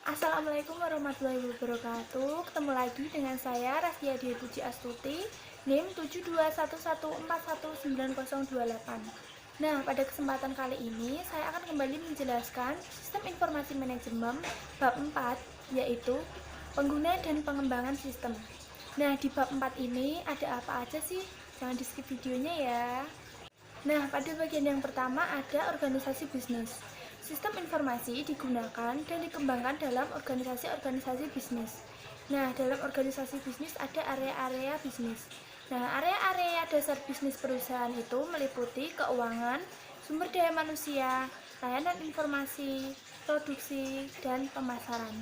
Assalamualaikum warahmatullahi wabarakatuh. Ketemu lagi dengan saya Rastia Dwi Puji Astuti, NIM 7211419028. Nah, pada kesempatan kali ini saya akan kembali menjelaskan Sistem Informasi Manajemen bab 4, yaitu pengguna dan pengembangan sistem. Nah, di bab 4 ini ada apa aja sih? Jangan di skip videonya ya. Nah, pada bagian yang pertama ada organisasi bisnis. Sistem informasi digunakan dan dikembangkan dalam organisasi-organisasi bisnis. Nah, dalam organisasi bisnis ada area-area bisnis. Nah, area-area dasar bisnis perusahaan itu meliputi keuangan, sumber daya manusia, layanan informasi, produksi, dan pemasaran.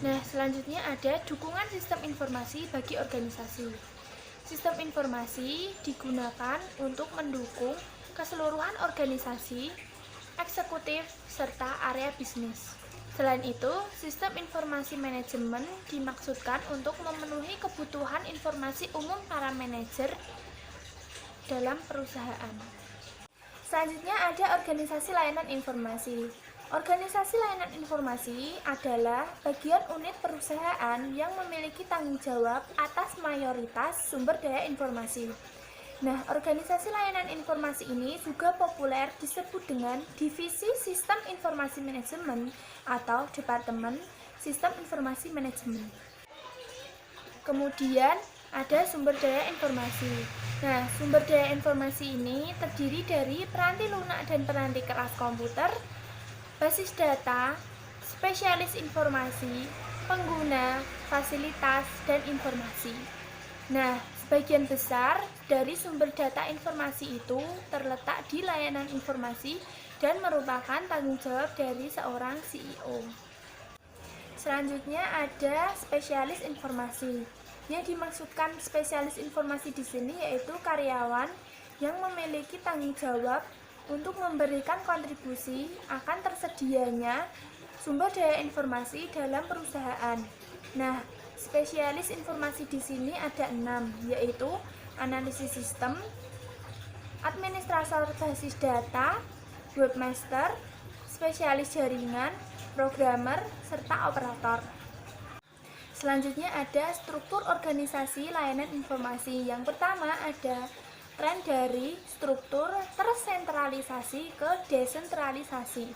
Nah, selanjutnya ada dukungan sistem informasi bagi organisasi. Sistem informasi digunakan untuk mendukung keseluruhan organisasi, eksekutif, serta area bisnis. Selain itu, sistem informasi manajemen dimaksudkan untuk memenuhi kebutuhan informasi umum para manajer dalam perusahaan. Selanjutnya ada organisasi layanan informasi. Organisasi layanan informasi adalah bagian unit perusahaan yang memiliki tanggung jawab atas mayoritas sumber daya informasi. Nah, organisasi layanan informasi ini juga populer disebut dengan Divisi Sistem Informasi Manajemen atau Departemen Sistem Informasi Manajemen. Kemudian ada sumber daya informasi. Nah, sumber daya informasi ini terdiri dari peranti lunak dan peranti keras komputer, basis data, spesialis informasi, pengguna, fasilitas, dan informasi. Nah, sebagian besar dari sumber data informasi itu terletak di layanan informasi dan merupakan tanggung jawab dari seorang CEO. Selanjutnya ada spesialis informasi. Yang dimaksudkan spesialis informasi di sini yaitu karyawan yang memiliki tanggung jawab untuk memberikan kontribusi akan tersedianya sumber daya informasi dalam perusahaan. Nah, spesialis informasi di sini ada 6, yaitu analisis sistem, administrator basis data, webmaster, spesialis jaringan, programmer, serta operator. Selanjutnya ada struktur organisasi layanan informasi. Yang pertama ada tren dari struktur tersentralisasi ke desentralisasi.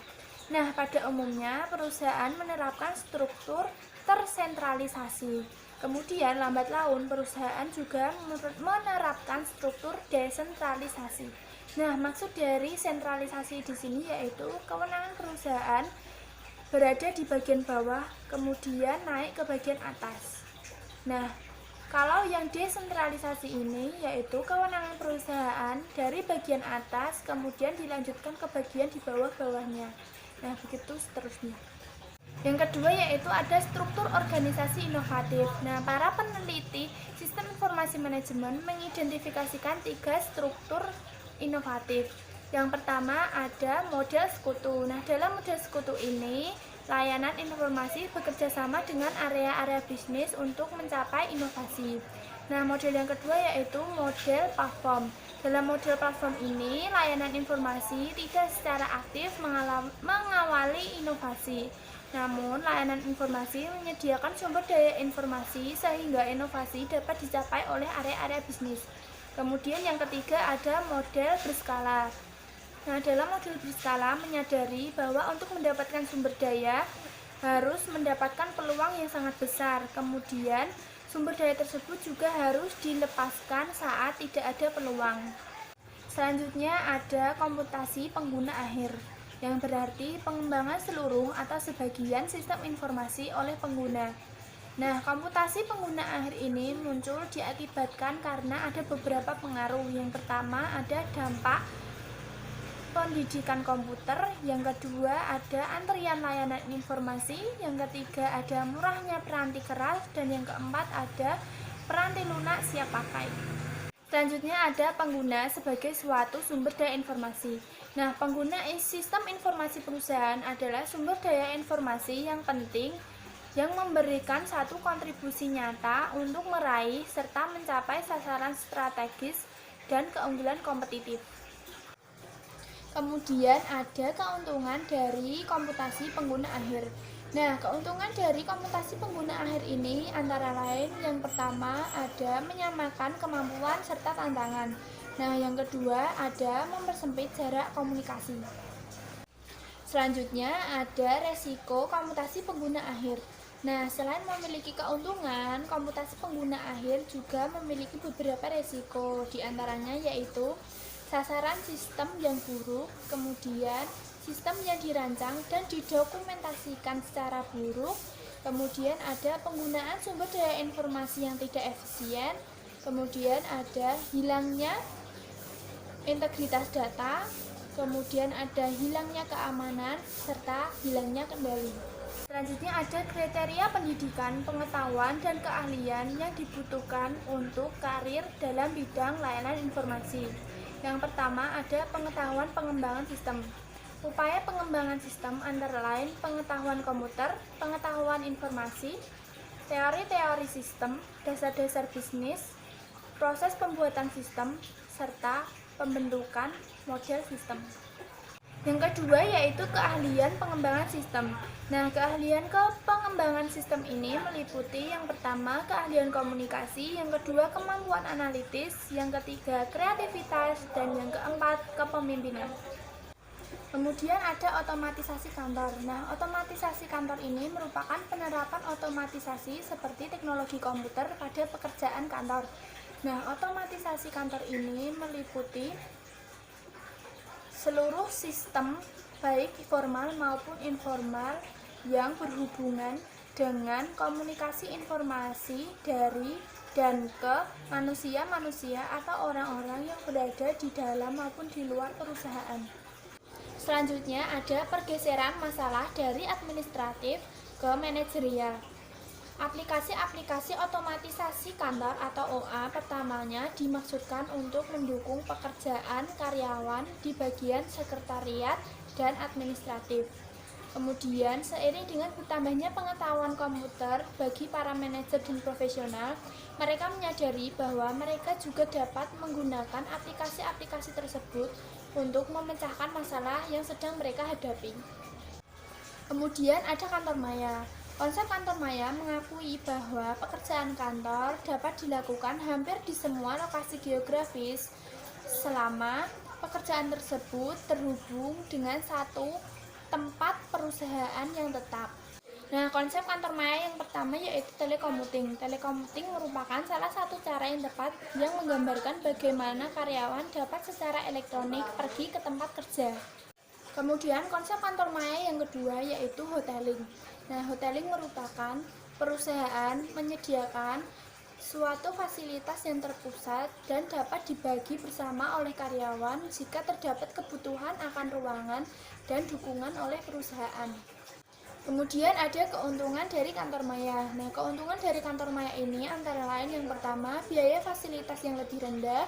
Nah, pada umumnya perusahaan menerapkan struktur tersentralisasi. Kemudian lambat laun perusahaan juga menerapkan struktur desentralisasi. Nah, maksud dari sentralisasi di sini yaitu kewenangan perusahaan berada di bagian bawah, kemudian naik ke bagian atas. Nah, kalau yang desentralisasi ini yaitu kewenangan perusahaan dari bagian atas kemudian dilanjutkan ke bagian di bawah-bawahnya. Nah, begitu seterusnya. Yang kedua yaitu ada struktur organisasi inovatif. Nah, para peneliti sistem informasi manajemen mengidentifikasikan 3 struktur inovatif. Yang pertama ada model sekutu. Nah, dalam model sekutu ini layanan informasi bekerja sama dengan area-area bisnis untuk mencapai inovasi. Nah, model yang kedua yaitu model platform. Dalam model platform ini, layanan informasi tidak secara aktif mengawali inovasi. Namun, layanan informasi menyediakan sumber daya informasi sehingga inovasi dapat dicapai oleh area-area bisnis. Kemudian yang ketiga ada model berskala. Nah, dalam model berskala menyadari bahwa untuk mendapatkan sumber daya harus mendapatkan peluang yang sangat besar. Kemudian, sumber daya tersebut juga harus dilepaskan saat tidak ada peluang. Selanjutnya ada komputasi pengguna akhir, yang berarti pengembangan seluruh atau sebagian sistem informasi oleh pengguna. Nah, komputasi pengguna akhir ini muncul diakibatkan karena ada beberapa pengaruh. Yang pertama ada dampak pendidikan komputer, yang kedua ada antrian layanan informasi, yang ketiga ada murahnya peranti keras, dan yang keempat ada peranti lunak siap pakai. Selanjutnya ada pengguna sebagai suatu sumber daya informasi. Nah, pengguna sistem informasi perusahaan adalah sumber daya informasi yang penting yang memberikan satu kontribusi nyata untuk meraih serta mencapai sasaran strategis dan keunggulan kompetitif. Kemudian ada keuntungan dari komputasi pengguna akhir. Nah, keuntungan dari komutasi pengguna akhir ini antara lain yang pertama ada menyamakan kemampuan serta tantangan. Nah, yang kedua ada mempersempit jarak komunikasi. Selanjutnya ada resiko komutasi pengguna akhir. Nah, selain memiliki keuntungan, komutasi pengguna akhir juga memiliki beberapa resiko, diantaranya yaitu sasaran sistem yang buruk, kemudian sistem yang dirancang dan didokumentasikan secara buruk, kemudian ada penggunaan sumber daya informasi yang tidak efisien, kemudian ada hilangnya integritas data, kemudian ada hilangnya keamanan, serta hilangnya kendali. Selanjutnya ada kriteria pendidikan, pengetahuan, dan keahlian yang dibutuhkan untuk karir dalam bidang layanan informasi. Yang pertama ada pengetahuan pengembangan sistem. Upaya pengembangan sistem antara lain pengetahuan komputer, pengetahuan informasi, teori-teori sistem, dasar-dasar bisnis, proses pembuatan sistem, serta pembentukan model sistem. Yang kedua yaitu keahlian pengembangan sistem. Nah, keahlian pengembangan sistem ini meliputi yang pertama keahlian komunikasi, yang kedua kemampuan analitis, yang ketiga kreativitas, dan yang keempat kepemimpinan. Kemudian ada otomatisasi kantor. Nah, otomatisasi kantor ini merupakan penerapan otomatisasi seperti teknologi komputer pada pekerjaan kantor. Nah, otomatisasi kantor ini meliputi seluruh sistem baik formal maupun informal yang berhubungan dengan komunikasi informasi dari dan ke manusia-manusia atau orang-orang yang berada di dalam maupun di luar perusahaan. Selanjutnya ada pergeseran masalah dari administratif ke manajerial. Aplikasi-aplikasi otomatisasi kantor atau OA pertamanya dimaksudkan untuk mendukung pekerjaan karyawan di bagian sekretariat dan administratif. Kemudian, seiring dengan bertambahnya pengetahuan komputer bagi para manajer dan profesional, mereka menyadari bahwa mereka juga dapat menggunakan aplikasi-aplikasi tersebut untuk memecahkan masalah yang sedang mereka hadapi. Kemudian ada kantor maya. Konsep kantor maya mengakui bahwa pekerjaan kantor dapat dilakukan hampir di semua lokasi geografis selama pekerjaan tersebut terhubung dengan satu tempat perusahaan yang tetap. Nah, konsep kantor maya yang pertama yaitu telekommuting. Telekommuting merupakan salah satu cara yang tepat yang menggambarkan bagaimana karyawan dapat secara elektronik pergi ke tempat kerja. Kemudian konsep kantor maya yang kedua yaitu hoteling. Nah, hoteling merupakan perusahaan menyediakan suatu fasilitas yang terpusat dan dapat dibagi bersama oleh karyawan jika terdapat kebutuhan akan ruangan dan dukungan oleh perusahaan. Kemudian ada keuntungan dari kantor maya. Nah, keuntungan dari kantor maya ini antara lain yang pertama biaya fasilitas yang lebih rendah,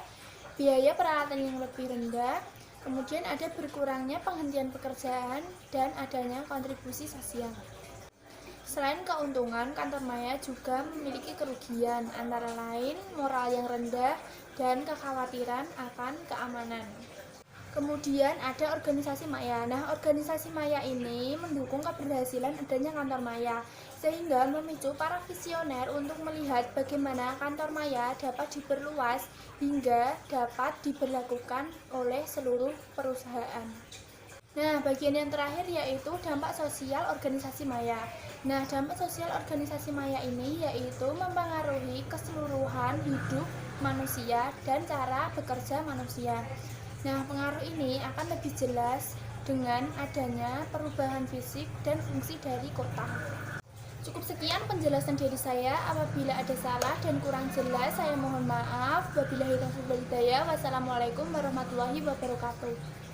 biaya peralatan yang lebih rendah, kemudian ada berkurangnya penghentian pekerjaan dan adanya kontribusi sosial. Selain keuntungan, kantor maya juga memiliki kerugian, antara lain moral yang rendah dan kekhawatiran akan keamanan. Kemudian ada organisasi maya. Nah, organisasi maya ini mendukung keberhasilan adanya kantor maya, sehingga memicu para visioner untuk melihat bagaimana kantor maya dapat diperluas hingga dapat diberlakukan oleh seluruh perusahaan. Nah, bagian yang terakhir yaitu dampak sosial organisasi maya. Nah, dampak sosial organisasi maya ini yaitu mempengaruhi keseluruhan hidup manusia dan cara bekerja manusia. Nah, pengaruh ini akan lebih jelas dengan adanya perubahan fisik dan fungsi dari kota. Cukup sekian penjelasan dari saya. Apabila ada salah dan kurang jelas, saya mohon maaf. Wabillahi taufiq wal hidayah. Wassalamualaikum warahmatullahi wabarakatuh.